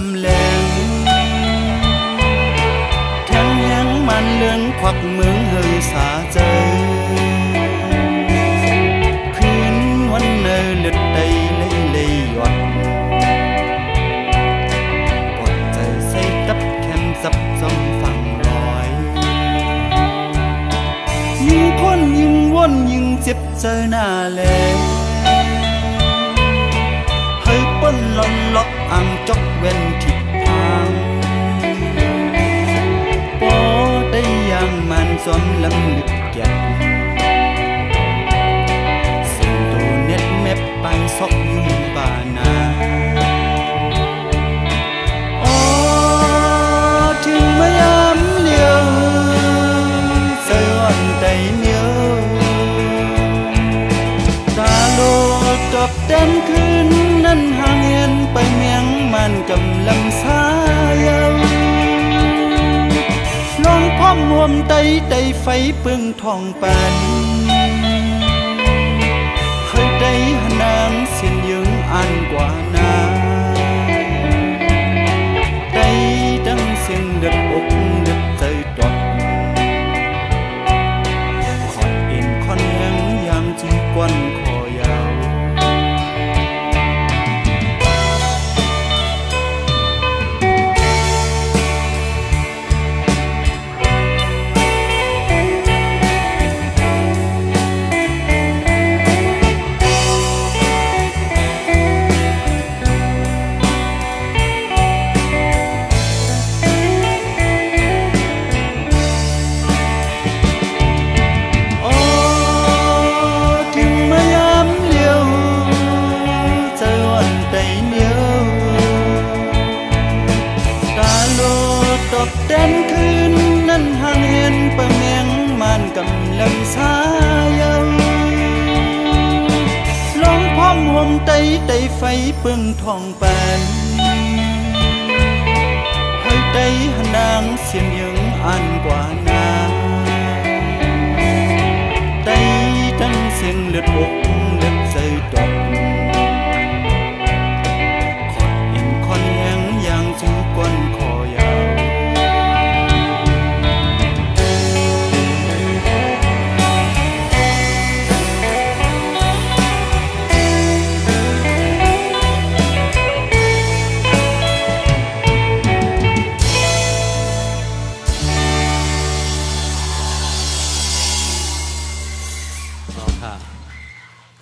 ำแหลงแทงแหงมันเลืองควักเมืองเฮยสาเจอพื้นวันเนอเลือดใดเลยหยดปวดใจใส่กับแคมซับซ้อนฝั่งลอยยิ่งคนยิ่งวนยิ่งเจ็บเจอหน้าแลเฮ้ยป้นลอนล็อกอ่างจกเว้นทิศทางปอได้อย่างมันสวมลำลึกแก่สิ่งตัวเน็ตแมปไปซอกยุ่งบานาอ๋อถึงมายามเลี้ยวเสืออ่อนใจเหนียวตาโลจบเต็มคืนนั้นห่างเห็นไปเมียงมันกำลำสายาวลองพร้อมห่วมใจไฟเปึงทองปันเคยได้หนางเสียนยึงอันกว่านาได้ดังเสียงเด็ดอกเด็ดใจดอกขอดเอ็นคอนแหงอย่างจีกวนคอยาวเต้นคืนนั้นห่างเห็นปะเมียงมันกำลังสายาวลองพร้อมห่วมใจไฟเปึงทองปันให้ใจหนางเสียงยังอันกว่านาใจทั้งเสียงเลือดอกเลือดใจดอกขอดเอ็นคอนแหงอย่างจื้อก้นคอยาว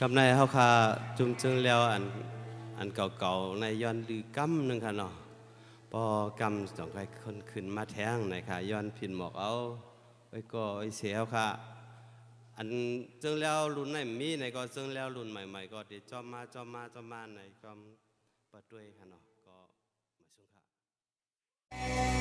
กับในเฮาคาจุ่มจึงแล้วอันเก่าๆในย้อนดือกำนึงค่ะเนาะพอกำต้องใครคนขึ้นมาแทงในค่ะย้อนพินหมอกเอาไว้ก็ไอ้เสียค่ะอันจึงแล้วรุ่นไหนมีในก็จึงแล้วรุ่นใหม่ๆก็ได้จอมมาในก็เปิดด้วยค่ะเนาะก็มาชมค่ะ